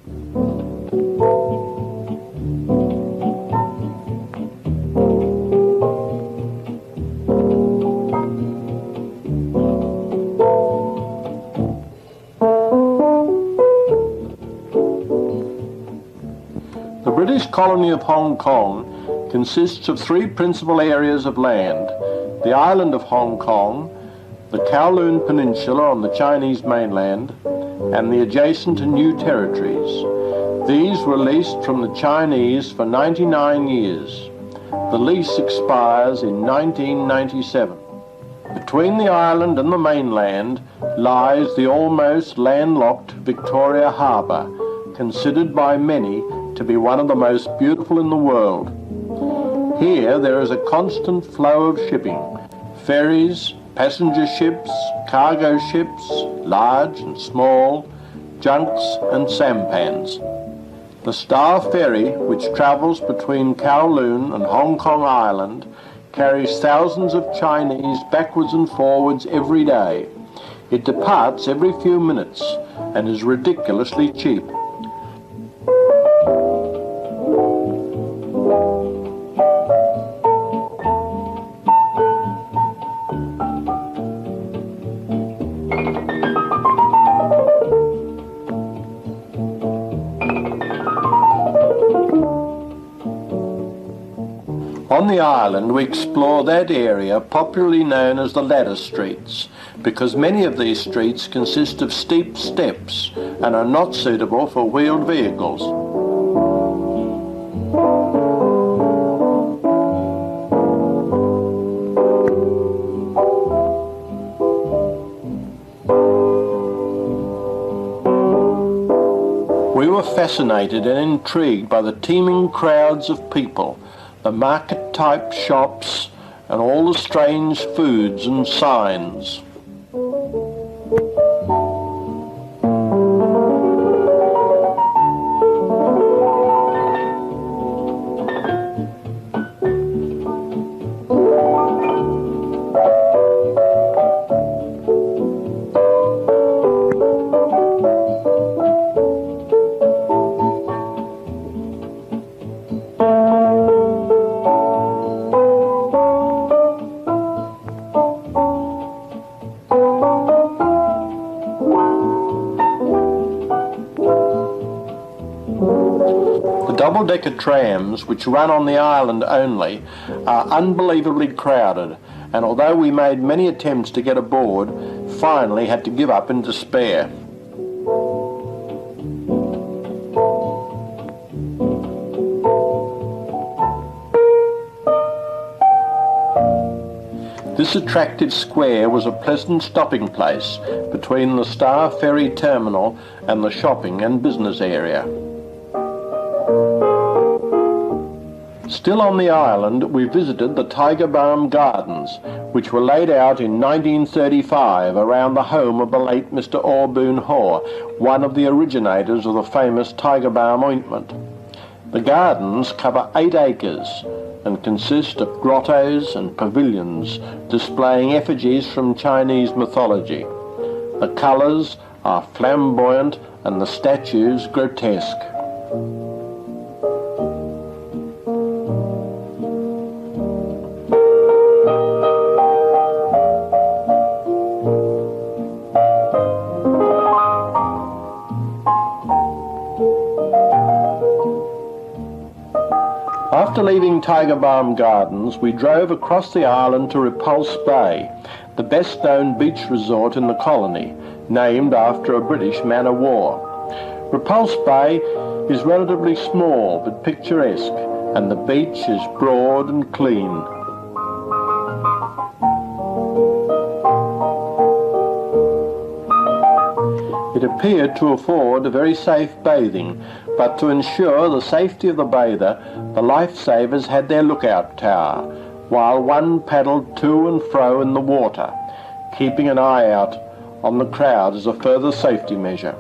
The British colony of Hong Kong consists of three principal areas of land: the island of Hong Kong, the Kowloon Peninsula on the Chinese mainland, and the adjacent New Territories. These were leased from the Chinese for 99 years. The lease expires in 1997. Between the island and the mainland lies the almost landlocked Victoria Harbour, considered by many to be one of the most beautiful in the world. Here there is a constant flow of shipping: ferries, passenger ships, cargo ships, large and small, junks and sampans. The Star Ferry, which travels between Kowloon and Hong Kong Island, carries thousands of Chinese backwards and forwards every day. It departs every few minutes and is ridiculously cheap. On the island we explore that area popularly known as the ladder streets, because many of these streets consist of steep steps and are not suitable for wheeled vehicles. We were fascinated and intrigued by the teeming crowds of people, the market-type shops, and all the strange foods and signs. Double-decker trams, which run on the island only, are unbelievably crowded, and although we made many attempts to get aboard, finally had to give up in despair. This attractive square was a pleasant stopping place between the Star Ferry terminal and the shopping and business area. Still on the island, we visited the Tiger Balm Gardens, which were laid out in 1935 around the home of the late Mr. Orboon Hoare, one of the originators of the famous Tiger Balm ointment. The gardens cover 8 acres and consist of grottos and pavilions displaying effigies from Chinese mythology. The colours are flamboyant and the statues grotesque. After leaving Tiger Balm Gardens, we drove across the island to Repulse Bay, the best-known beach resort in the colony, named after a British man-of-war. Repulse Bay is relatively small but picturesque, and the beach is broad and clean. It appeared to afford very safe bathing, but to ensure the safety of the bather, the lifesavers had their lookout tower, while one paddled to and fro in the water, keeping an eye out on the crowd as a further safety measure.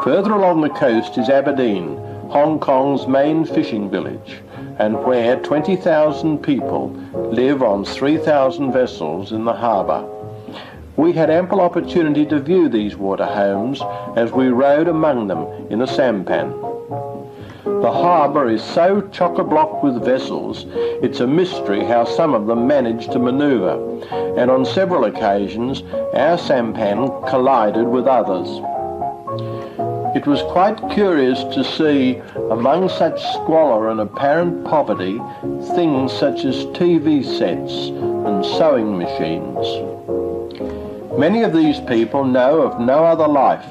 Further along the coast is Aberdeen, Hong Kong's main fishing village, and where 20,000 people live on 3,000 vessels in the harbour. We had ample opportunity to view these water homes as we rode among them in a sampan. The harbour is so chock-a-block with vessels, it's a mystery how some of them manage to manoeuvre, and on several occasions our sampan collided with others. It was quite curious to see, among such squalor and apparent poverty, things such as TV sets and sewing machines. Many of these people know of no other life.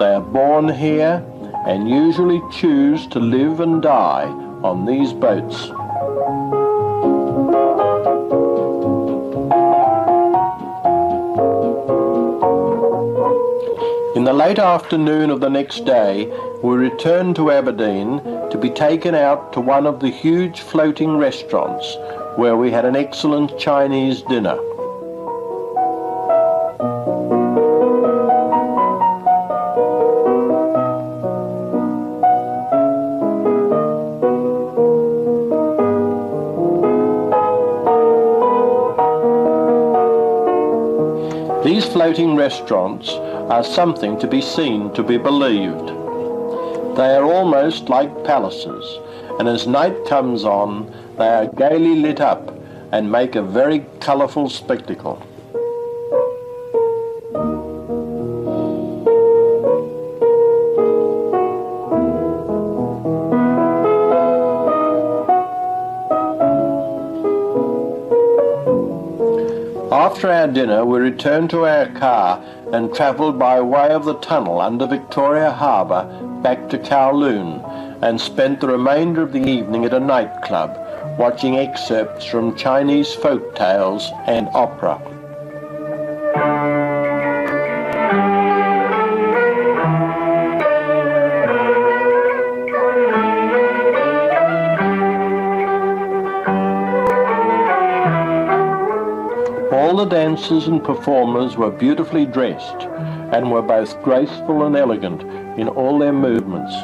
They are born here and usually choose to live and die on these boats. In the late afternoon of the next day, we returned to Aberdeen to be taken out to one of the huge floating restaurants where we had an excellent Chinese dinner. These floating restaurants are something to be seen, to be believed. They are almost like palaces, and as night comes on, they are gaily lit up and make a very colourful spectacle. After our dinner, we returned to our car and travelled by way of the tunnel under Victoria Harbour back to Kowloon, and spent the remainder of the evening at a nightclub, watching excerpts from Chinese folk tales and opera. All the dancers and performers were beautifully dressed and were both graceful and elegant in all their movements.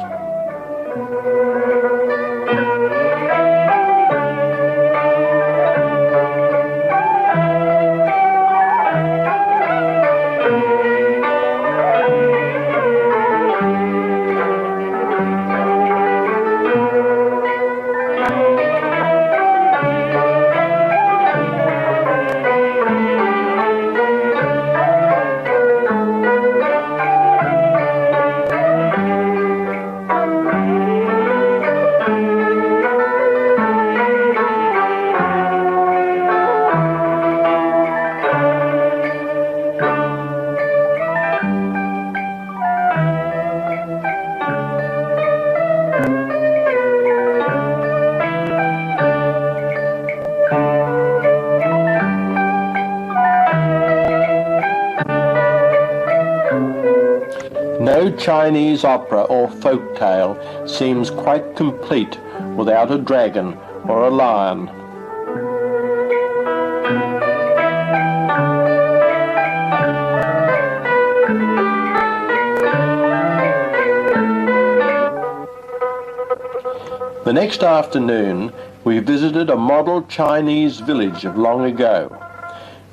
No Chinese opera or folk tale seems quite complete without a dragon or a lion. The next afternoon, we visited a model Chinese village of long ago.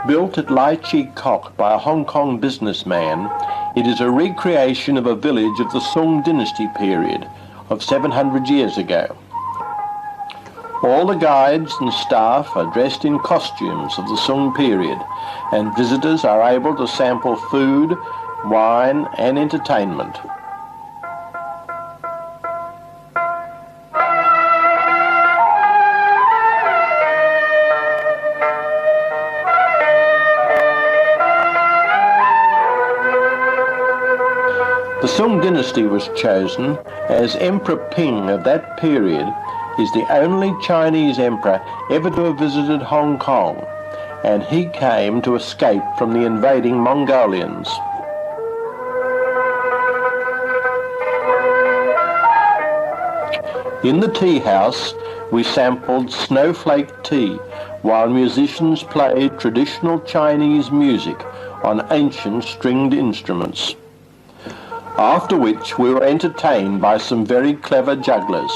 Built at Lai Chi Kok by a Hong Kong businessman, it is a recreation of a village of the Sung dynasty period of 700 years ago. All the guides and staff are dressed in costumes of the Sung period, and visitors are able to sample food, wine and entertainment. The Sung dynasty was chosen as Emperor Ping of that period is the only Chinese emperor ever to have visited Hong Kong, and he came to escape from the invading Mongolians. In the tea house, we sampled snowflake tea while musicians played traditional Chinese music on ancient stringed instruments. after which we were entertained by some very clever jugglers.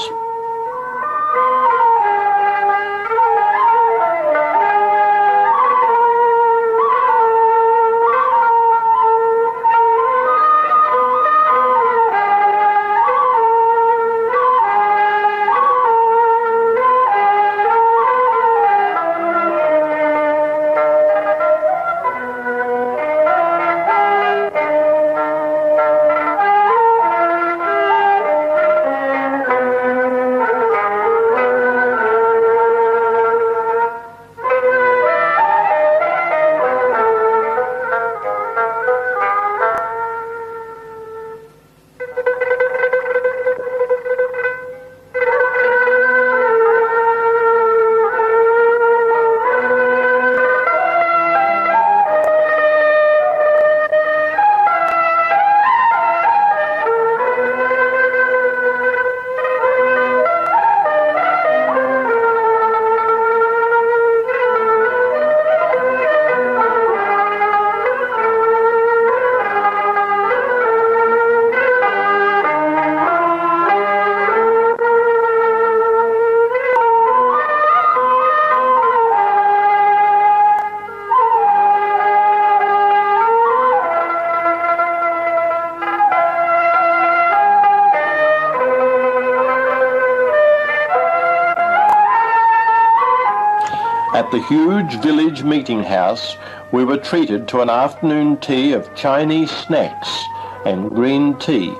At the huge village meeting house, we were treated to an afternoon tea of Chinese snacks and green tea.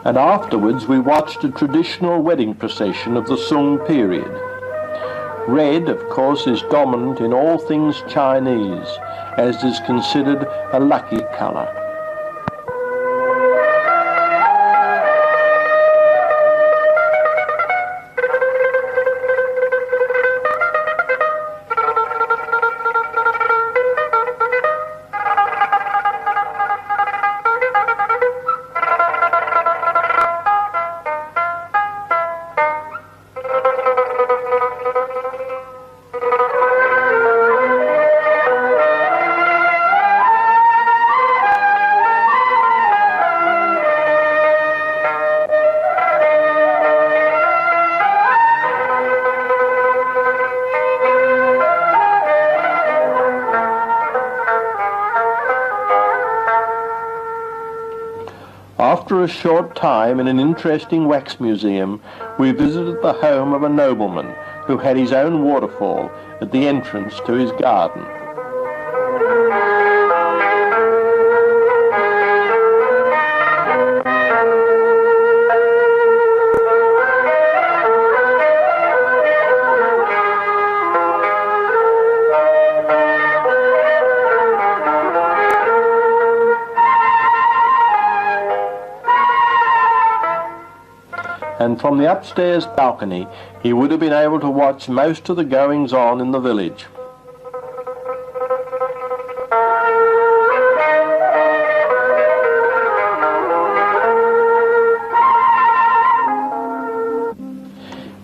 And afterwards we watched a traditional wedding procession of the Sung period. Red, of course, is dominant in all things Chinese, as is considered a lucky colour. After a short time in an interesting wax museum, we visited the home of a nobleman who had his own waterfall at the entrance to his garden. And from the upstairs balcony he would have been able to watch most of the goings-on in the village.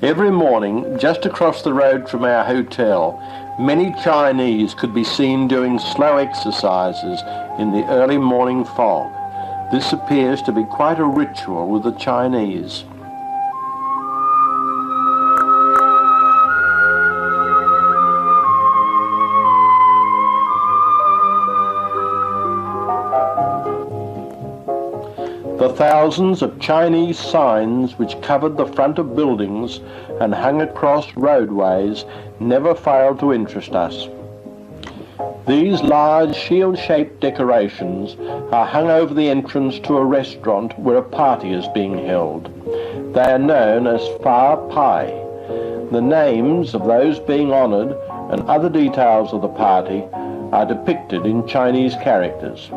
Every morning, just across the road from our hotel, many Chinese could be seen doing slow exercises in the early morning fog. This appears to be quite a ritual with the Chinese. The thousands of Chinese signs which covered the front of buildings and hung across roadways never failed to interest us. These large shield-shaped decorations are hung over the entrance to a restaurant where a party is being held. They are known as Fa Pai. The names of those being honoured and other details of the party are depicted in Chinese characters.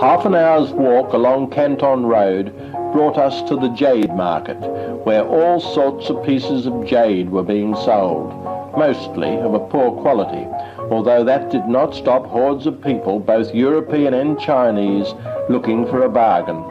Half an hour's walk along Canton Road brought us to the jade market, where all sorts of pieces of jade were being sold, mostly of a poor quality, although that did not stop hordes of people, both European and Chinese, looking for a bargain.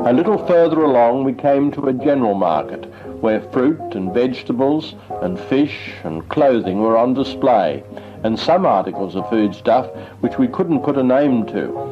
A little further along we came to a general market where fruit and vegetables and fish and clothing were on display, and some articles of foodstuff which we couldn't put a name to.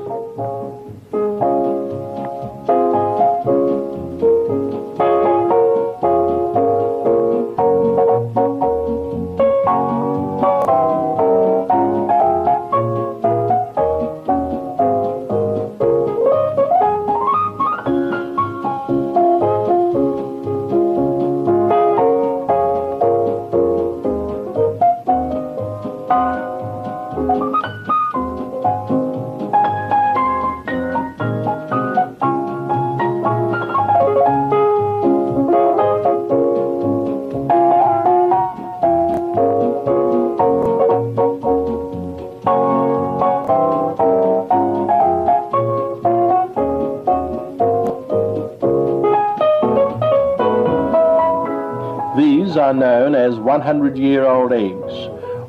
These are known as 100-year-old eggs,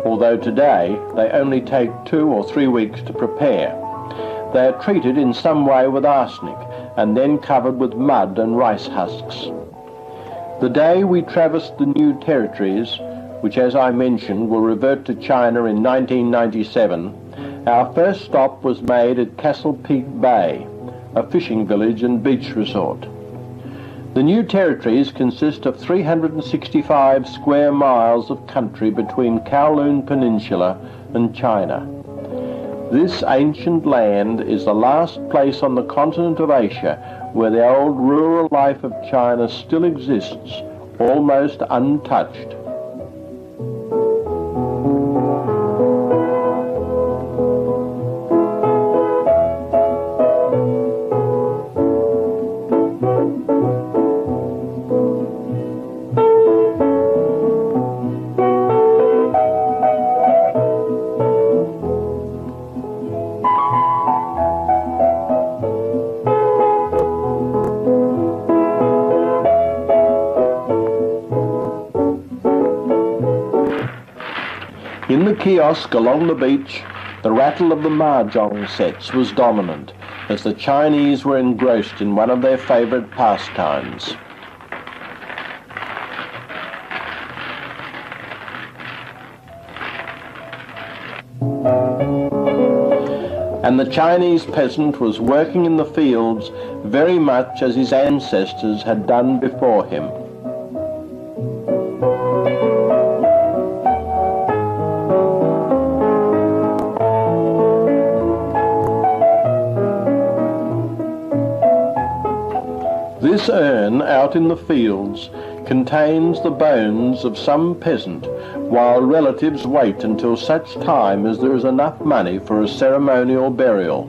although today they only take 2 or 3 weeks to prepare. They are treated in some way with arsenic and then covered with mud and rice husks. The day we traversed the new territories, which as I mentioned will revert to China in 1997, our first stop was made at Castle Peak Bay, a fishing village and beach resort. The new territories consist of 365 square miles of country between Kowloon Peninsula and China. This ancient land is the last place on the continent of Asia where the old rural life of China still exists, almost untouched. In the kiosk along the beach, the rattle of the mahjong sets was dominant, as the Chinese were engrossed in one of their favourite pastimes. And the Chinese peasant was working in the fields very much as his ancestors had done before him. This urn out in the fields contains the bones of some peasant, while relatives wait until such time as there is enough money for a ceremonial burial.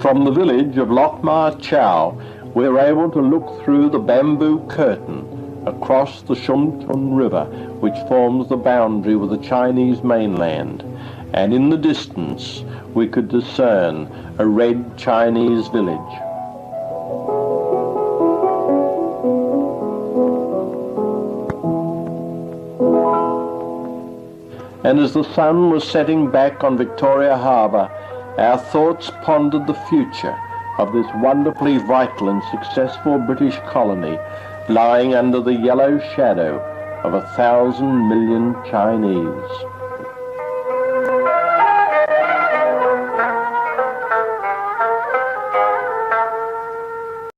From the village of Lok Ma Chau, we're able to look through the bamboo curtain across the Shumtun River, which forms the boundary with the Chinese mainland, and in the distance we could discern a red Chinese village. And as the sun was setting back on Victoria Harbour, our thoughts pondered the future of this wonderfully vital and successful British colony lying under the yellow shadow of 1,000 million Chinese.